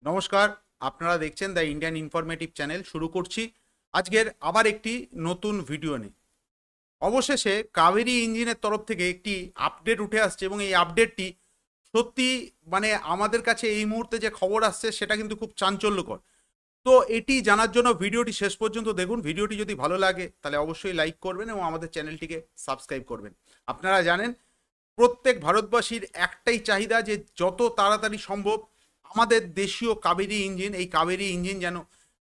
নমস্কার, আপনারা দেখছেন দ্য ইন্ডিয়ান ইনফরমেটিভ চ্যানেল। শুরু করছি আজকের আবার একটি নতুন ভিডিও নিয়ে। অবশেষে কাবেরী ইঞ্জিনের তরফ থেকে একটি আপডেট উঠে আসছে এবং এই আপডেটটি সত্যি মানে আমাদের কাছে এই মুহূর্তে যে খবর আসছে সেটা কিন্তু খুব চাঞ্চল্যকর। তো এটি জানার জন্য ভিডিওটি শেষ পর্যন্ত দেখুন। ভিডিওটি যদি ভালো লাগে তাহলে অবশ্যই লাইক করবেন এবং আমাদের চ্যানেলটিকে সাবস্ক্রাইব করবেন। আপনারা জানেন প্রত্যেক ভারতবাসীর একটাই চাহিদা যে যত তাড়াতাড়ি সম্ভব আমাদের দেশীয় কাবেরী ইঞ্জিন, এই কাবেরী ইঞ্জিন যেন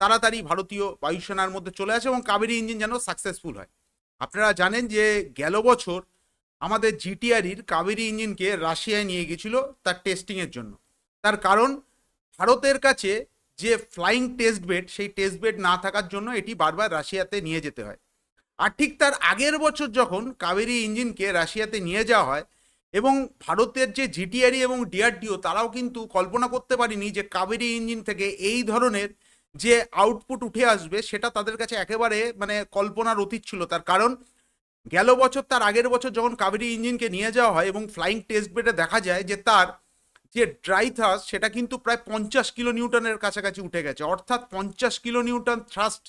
তাড়াতাড়ি ভারতীয় বায়ুসেনার মধ্যে চলে আসে এবং কাবেরী ইঞ্জিন যেন সাকসেসফুল হয়। আপনারা জানেন যে গেল বছর আমাদের জিটিআরির কাবেরী ইঞ্জিনকে রাশিয়ায় নিয়ে গেছিল তার টেস্টিংয়ের জন্য। তার কারণ ভারতের কাছে যে ফ্লাইং টেস্ট বেড, সেই টেস্ট বেড না থাকার জন্য এটি বারবার রাশিয়াতে নিয়ে যেতে হয়। আর ঠিক তার আগের বছর যখন কাবেরী ইঞ্জিনকে রাশিয়াতে নিয়ে যাওয়া হয় এবং ভারতের যে জিটিআরই এবং ডিআরডিও তারাও কিন্তু কল্পনা করতে পারেনি যে কাবেরী ইঞ্জিন থেকে এই ধরনের যে আউটপুট উঠে আসবে সেটা তাদের কাছে একেবারে মানে কল্পনার অতীত ছিল। তার কারণ গেল বছর তার আগের বছর যখন কাবেরী ইঞ্জিনকে নিয়ে যাওয়া হয় এবং ফ্লাইং টেস্ট বেডে দেখা যায় যে তার যে ড্রাই থ্রাস্ট সেটা কিন্তু প্রায় 50 কিলো নিউটনের কাছাকাছি উঠে গেছে। অর্থাৎ 50 kilo Newton thrust,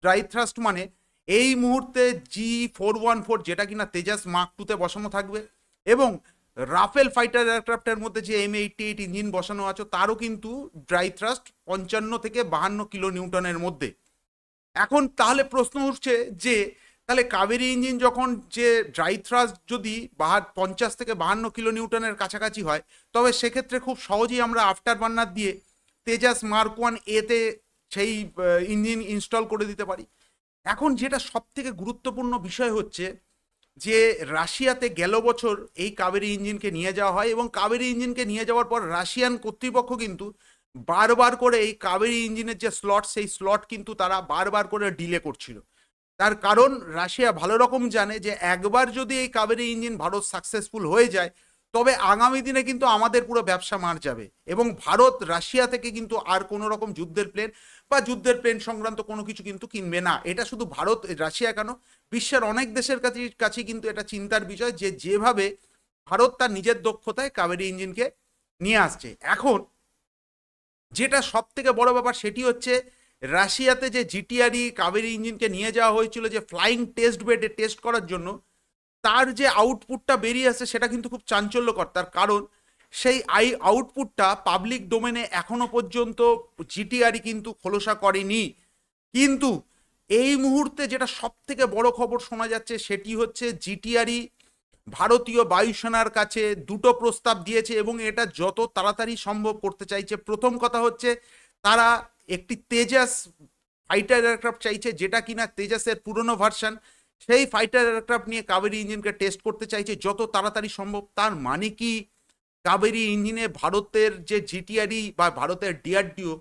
dry thrust মানে এই মুহূর্তে G414 যেটা কিনা তেজাস মার্ক টুতে বসানো থাকবে এবং রাফেল ফাইটার এয়ারক্রাফটের মধ্যে যে M88 ইঞ্জিন বসানো আছে তারও কিন্তু ড্রাই থ্রাস্ট 55 থেকে 52 কিলো নিউটনের মধ্যে। এখন তাহলে প্রশ্ন উঠছে যে তাহলে কাবেরী ইঞ্জিন যখন যে ড্রাই থ্রাস্ট যদি 50 থেকে 52 কিলো নিউটনের কাছাকাছি হয়, তবে সেক্ষেত্রে খুব সহজেই আমরা আফটার বার্নার দিয়ে তেজাস মার্ক 1 এতে সেই ইঞ্জিন ইনস্টল করে দিতে পারি। এখন যেটা সব থেকে গুরুত্বপূর্ণ বিষয় হচ্ছে যে রাশিয়াতে গেল বছর এই কাবেরী ইঞ্জিনকে নিয়ে যাওয়া হয় এবং কাবেরী ইঞ্জিনকে নিয়ে যাওয়ার পর রাশিয়ান কর্তৃপক্ষ কিন্তু বারবার করে এই কাবেরী ইঞ্জিনের যে স্লট, সেই স্লট কিন্তু তারা বারবার করে ডিলে করছিল। তার কারণ রাশিয়া ভালো রকম জানে যে একবার যদি এই কাবেরী ইঞ্জিন ভারত সাকসেসফুল হয়ে যায় তবে আগামী দিনে কিন্তু আমাদের পুরো ব্যবসা মার যাবে এবং ভারত রাশিয়া থেকে কিন্তু আর কোনো রকম যুদ্ধের প্লেন বা যুদ্ধের প্লেন সংক্রান্ত কোনো কিছু কিন্তু কিনবে না। এটা শুধু ভারত, রাশিয়া কেন, বিশ্বের অনেক দেশের কাছে কিন্তু এটা চিন্তার বিষয় যে যেভাবে ভারত তার নিজের দক্ষতায় কাবেরী ইঞ্জিনকে নিয়ে আসছে। এখন যেটা সব থেকে বড় ব্যাপার সেটি হচ্ছে রাশিয়াতে যে জিটিআরই কাবেরী ইঞ্জিনকে নিয়ে যাওয়া হয়েছিল যে ফ্লাইং টেস্ট বেডে টেস্ট করার জন্য, তার যে আউটপুটটা বেরিয়ে আসে সেটা কিন্তু খুব চাঞ্চল্যকর। তার কারণ সেই আউটপুটটা পাবলিক ডোমেনে এখনো পর্যন্ত জিটিআরই কিন্তু খোলসা করেনি। কিন্তু এই মুহূর্তে যেটা সব থেকে বড় খবর শোনা যাচ্ছে সেটি হচ্ছে জিটিআরই ভারতীয় বায়ুসেনার কাছে দুটো প্রস্তাব দিয়েছে এবং এটা যত তাড়াতাড়ি সম্ভব করতে চাইছে। প্রথম কথা হচ্ছে তারা একটি তেজাস ফাইটার এয়ারক্রাফট চাইছে, যেটা কিনা তেজাসের পুরনো ভার্সন, সেই ফাইটার এয়ারক্রাফট নিয়ে কাবেরী ইঞ্জিনকে টেস্ট করতে চাইছে যত তাড়াতাড়ি সম্ভব। তার মানে কি কাবেরী ইঞ্জিনে ভারতের যে জিটিআরই বা ভারতের ডিআরডিও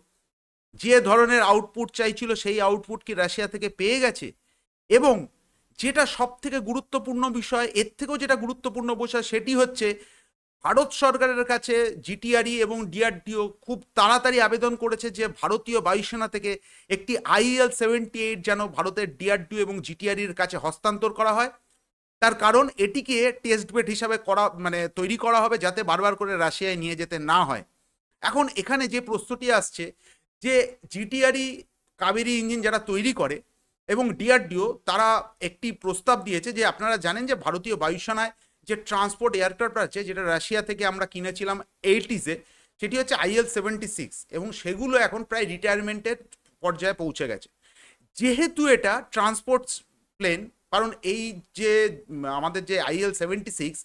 যে ধরনের আউটপুট চাইছিল সেই আউটপুট কি রাশিয়া থেকে পেয়ে গেছে? এবং যেটা সব থেকে গুরুত্বপূর্ণ বিষয়, এর থেকেও যেটা গুরুত্বপূর্ণ বিষয় সেটি হচ্ছে ভারত সরকারের কাছে জিটিআরই এবং ডিআরডিও খুব তাড়াতাড়ি আবেদন করেছে যে ভারতীয় বায়ুসেনা থেকে একটি IL-78 যেন ভারতের ডিআরডিও এবং জিটিআরির কাছে হস্তান্তর করা হয়। তার কারণ এটিকে টেস্ট বেড হিসাবে করা মানে তৈরি করা হবে যাতে বারবার করে রাশিয়ায় নিয়ে যেতে না হয়। এখন এখানে যে প্রশ্নটি আসছে যে জিটিআরই কাবেরী ইঞ্জিন যারা তৈরি করে এবং ডিআরডিও তারা একটি প্রস্তাব দিয়েছে যে আপনারা জানেন যে ভারতীয় বায়ুসেনায় যে ট্রান্সপোর্ট এয়ারক্রাফট আছে যেটা রাশিয়া থেকে আমরা কিনেছিলাম 80s, সেটি হচ্ছে IL-76 এবং সেগুলো এখন প্রায় রিটায়ারমেন্টের পর্যায়ে পৌঁছে গেছে। যেহেতু এটা ট্রান্সপোর্ট প্লেন, কারণ এই যে আমাদের যে IL-76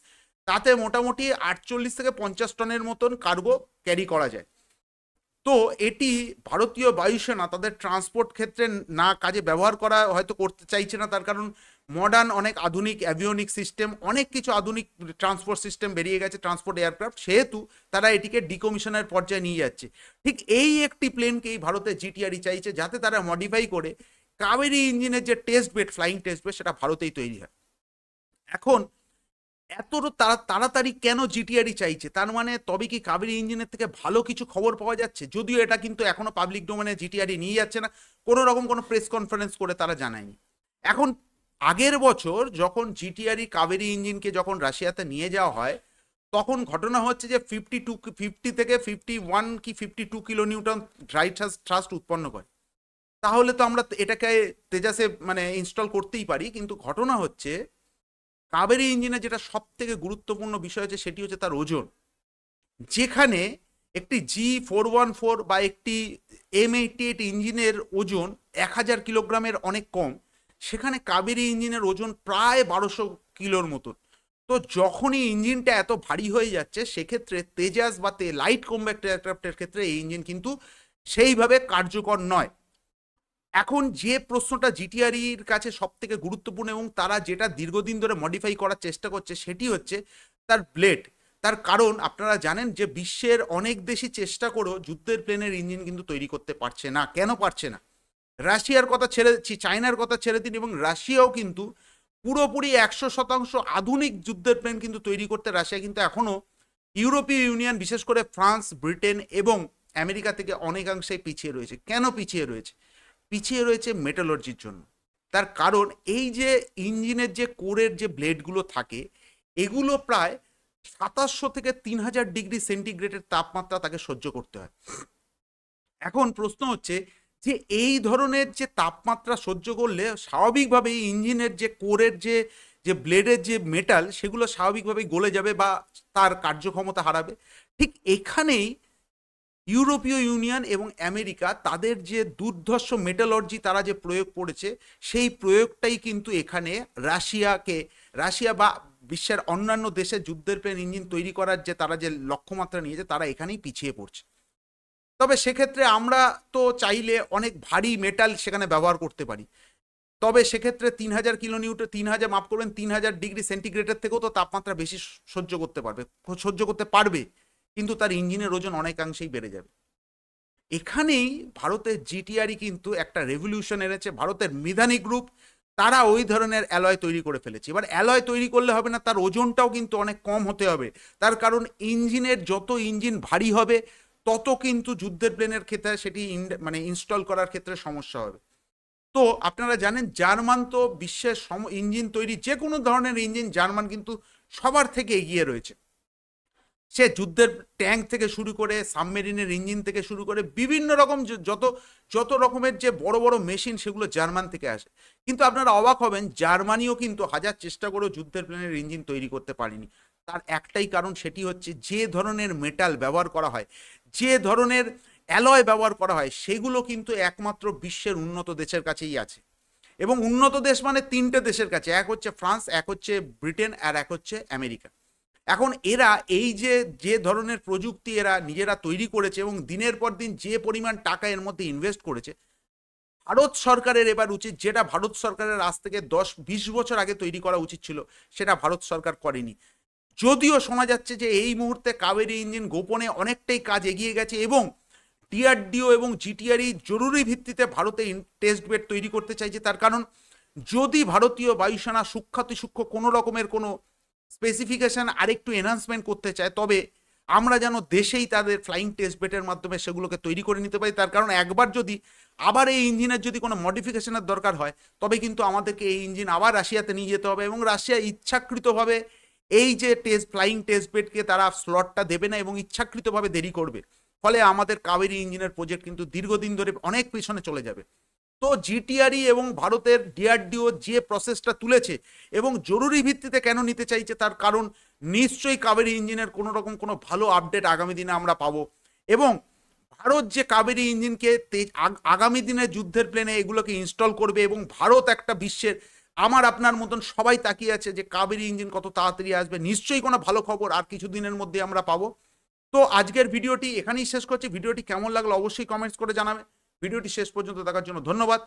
তাতে মোটামুটি 48 থেকে 50 টনের মতন কার্গো ক্যারি করা যায়। তো এটি ভারতীয় বায়ুসেনা তাদের ট্রান্সপোর্ট ক্ষেত্রে না কাজে ব্যবহার করা হয়তো করতে চাইছে না, তার কারণ মডার্ন অনেক আধুনিক অ্যাভিওনিক সিস্টেম, অনেক কিছু আধুনিক ট্রান্সপোর্ট সিস্টেম বেরিয়ে গেছে ট্রান্সপোর্ট এয়ারক্রাফট, সেহেতু তারা এটিকে ডিকমিশনের পর্যায়ে নিয়ে যাচ্ছে। ঠিক এই একটি প্লেনকেই ভারতের জিটিআরই চাইছে যাতে তারা মডিফাই করে কাবেরী ইঞ্জিনের যে test bed, flying test bed, সেটা ভারতেই তৈরি হয়। এখন এত তাড়াতাড়ি কেন জিটিআরই চাইছে? তার মানে তবে কি কাবেরী ইঞ্জিনের থেকে ভালো কিছু খবর পাওয়া যাচ্ছে? যদিও এটা কিন্তু এখনো পাবলিক ডোমেনে জিটিআরই নিয়ে যাচ্ছে না, কোনো রকম কোনো প্রেস কনফারেন্স করে তারা জানায়নি। এখন আগের বছর যখন জিটিআরই কাবেরী ইঞ্জিনকে যখন রাশিয়াতে নিয়ে যাওয়া হয় তখন ঘটনা হচ্ছে যে 50 থেকে 51 কি 52 কিলো নিউটন ড্রাই থ্রাস্ট উৎপন্ন করে। তাহলে তো আমরা এটাকে তেজাসে মানে ইনস্টল করতেই পারি, কিন্তু ঘটনা হচ্ছে কাবেরী ইঞ্জিনে যেটা সব থেকে গুরুত্বপূর্ণ বিষয় হচ্ছে সেটি হচ্ছে তার ওজন। যেখানে একটি G414 বা একটি M88 ইঞ্জিনের ওজন 1000 কিলোগ্রামের অনেক কম, সেখানে কাবেরী ইঞ্জিনের ওজন প্রায় 1200 কিলোর মতন। তো যখনই ইঞ্জিনটা এত ভারী হয়ে যাচ্ছে, সেক্ষেত্রে তেজাস বা লাইট কম্ব্যাক্ট এয়ারক্রাফটের ক্ষেত্রে এই ইঞ্জিন কিন্তু সেইভাবে কার্যকর নয়। এখন যে প্রশ্নটা জিটিআরির কাছে সব থেকে গুরুত্বপূর্ণ এবং তারা যেটা দীর্ঘদিন ধরে মডিফাই করার চেষ্টা করছে, সেটি হচ্ছে তার ব্লেড। তার কারণ আপনারা জানেন যে বিশ্বের অনেক দেশই চেষ্টা করেও যুদ্ধের প্লেনের ইঞ্জিন কিন্তু তৈরি করতে পারছে না। কেন পারছে না? রাশিয়ার কথা ছেড়ে দিচ্ছি, চায়নার কথা ছেড়ে দিন, এবং রাশিয়াও কিন্তু পুরোপুরি 100% আধুনিক যুদ্ধের প্লেন কিন্তু তৈরি করতে রাশিয়া কিন্তু এখনও ইউরোপীয় ইউনিয়ন, বিশেষ করে ফ্রান্স, ব্রিটেন এবং আমেরিকা থেকে অনেকাংশেই পিছিয়ে রয়েছে। কেন পিছিয়ে রয়েছে? পিছিয়ে রয়েছে মেটালর্জির জন্য। তার কারণ এই যে ইঞ্জিনের যে কোরের যে ব্লেডগুলো থাকে, এগুলো প্রায় 2700 থেকে 3000 ডিগ্রি সেন্টিগ্রেডের তাপমাত্রা তাকে সহ্য করতে হয়। এখন প্রশ্ন হচ্ছে যে এই ধরনের যে তাপমাত্রা সহ্য করলে স্বাভাবিকভাবেই ইঞ্জিনের যে কোরের যে ব্লেডের যে মেটাল, সেগুলো স্বাভাবিকভাবেই গলে যাবে বা তার কার্যক্ষমতা হারাবে। ঠিক এখানেই ইউরোপীয় ইউনিয়ন এবং আমেরিকা তাদের যে দুর্ধর্ষ মেটালর্জি তারা যে প্রয়োগ করেছে, সেই প্রয়োগটাই কিন্তু এখানে রাশিয়া বা বিশ্বের অন্যান্য দেশে যুদ্ধের প্লেন ইঞ্জিন তৈরি করার যে তারা যে লক্ষ্যমাত্রা নিয়েছে, তারা এখানেই পিছিয়ে পড়ছে। তবে সেক্ষেত্রে আমরা তো চাইলে অনেক ভারী মেটাল সেখানে ব্যবহার করতে পারি। তবে সেক্ষেত্রে 3000 কিলো নিউটন 3000 ডিগ্রি সেন্টিগ্রেডের থেকেও তো তাপমাত্রা বেশি সহ্য করতে পারবে, কিন্তু তার ইঞ্জিনের ওজন অনেকাংশেই বেড়ে যাবে। এখানেই ভারতের জিটিআরই কিন্তু একটা রেভলিউশন এনেছে। ভারতের মিধানি গ্রুপ তারা ওই ধরনের অ্যালয় তৈরি করে ফেলেছে। এবার অ্যালয় তৈরি করলে হবে না, তার ওজনটাও কিন্তু অনেক কম হতে হবে। তার কারণ যত ইঞ্জিন ভারী হবে, তত কিন্তু যুদ্ধের প্লেনের ক্ষেত্রে সেটি মানে ইনস্টল করার ক্ষেত্রে সমস্যা হবে। তো আপনারা জানেন জার্মান তো বিশ্বের ইঞ্জিন তৈরি, যে কোনো ধরনের ইঞ্জিন জার্মান কিন্তু সবার থেকে এগিয়ে রয়েছে। সে যুদ্ধের ট্যাঙ্ক থেকে শুরু করে সাবমেরিনের ইঞ্জিন থেকে শুরু করে বিভিন্ন রকম যত রকমের যে বড় বড় মেশিন, সেগুলো জার্মান থেকে আসে। কিন্তু আপনারা অবাক হবেন, জার্মানিও কিন্তু হাজার চেষ্টা করেও যুদ্ধের প্লেনের ইঞ্জিন তৈরি করতে পারেনি। তার একটাই কারণ, সেটি হচ্ছে যে ধরনের মেটাল ব্যবহার করা হয়, যে ধরনের অ্যালয় ব্যবহার করা হয়, সেগুলো কিন্তু একমাত্র বিশ্বের উন্নত দেশের কাছেই আছে। এবং উন্নত দেশ মানে 3টে দেশের কাছে, এক হচ্ছে ফ্রান্স, এক হচ্ছে ব্রিটেন, আর এক হচ্ছে আমেরিকা। এখন এরা এই যে ধরনের প্রযুক্তি এরা নিজেরা তৈরি করেছে এবং দিনের পর দিন যে পরিমাণ টাকা এর মধ্যে ইনভেস্ট করেছে, ভারত সরকারের এবার উচিত, যেটা ভারত সরকারের আজ থেকে 10-20 বছর আগে তৈরি করা উচিত ছিল, সেটা ভারত সরকার করেনি। যদিও শোনা যাচ্ছে যে এই মুহূর্তে কাবেরী ইঞ্জিন গোপনে অনেকটাই কাজ এগিয়ে গেছে এবং ডিআরডিও এবং জিটিআরই জরুরি ভিত্তিতে ভারতে টেস্ট বেড তৈরি করতে চাইছে। তার কারণ যদি ভারতীয় বায়ুসেনা সূক্ষ্ম কোনো রকমের কোনো স্পেসিফিকেশন আরেকটু এনহান্সমেন্ট করতে চায়, তবে আমরা যেন দেশেই তাদের ফ্লাইং টেস্ট বেডের মাধ্যমে সেগুলোকে তৈরি করে নিতে পারি। তার কারণ একবার যদি আবার এই ইঞ্জিনের যদি কোনো মডিফিকেশনের দরকার হয়, তবে কিন্তু আমাদেরকে এই ইঞ্জিন আবার রাশিয়াতে নিয়ে যেতে হবে এবং রাশিয়া ইচ্ছাকৃতভাবে এই যে ফ্লাইং টেস্ট বেডকে তারা স্লটটা দেবে না এবং ইচ্ছাকৃতভাবে দেরি করবে। ফলে আমাদের কাবেরী ইঞ্জিনের প্রজেক্ট কিন্তু দীর্ঘদিন ধরে অনেক পিছনে চলে যাবে। তো জিটিআরই এবং ভারতের ডিআরডিও যে প্রসেসটা তুলেছে এবং জরুরি ভিত্তিতে কেন নিতে চাইছে, তার কারণ নিশ্চয়ই কাবেরী ইঞ্জিনের কোনো রকম কোনো ভালো আপডেট আগামী দিনে আমরা পাবো। এবং ভারত যে কাবেরী ইঞ্জিনকে আগামী দিনে যুদ্ধের প্লেনে এগুলোকে ইনস্টল করবে এবং ভারত একটা বিশ্বের আমার আপনার মতন সবাই তাকিয়ে আছে যে কাবেরী ইঞ্জিন কত তাড়াতাড়ি আসবে। নিশ্চয়ই কোনো ভালো খবর আর কিছুদিনের মধ্যে আমরা পাবো। তো আজকের ভিডিওটি এখানেই শেষ করছি। ভিডিওটি কেমন লাগলো অবশ্যই কমেন্টস করে জানাবে। ভিডিওটি শেষ পর্যন্ত দেখার জন্য ধন্যবাদ।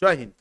জয় হিন্দ।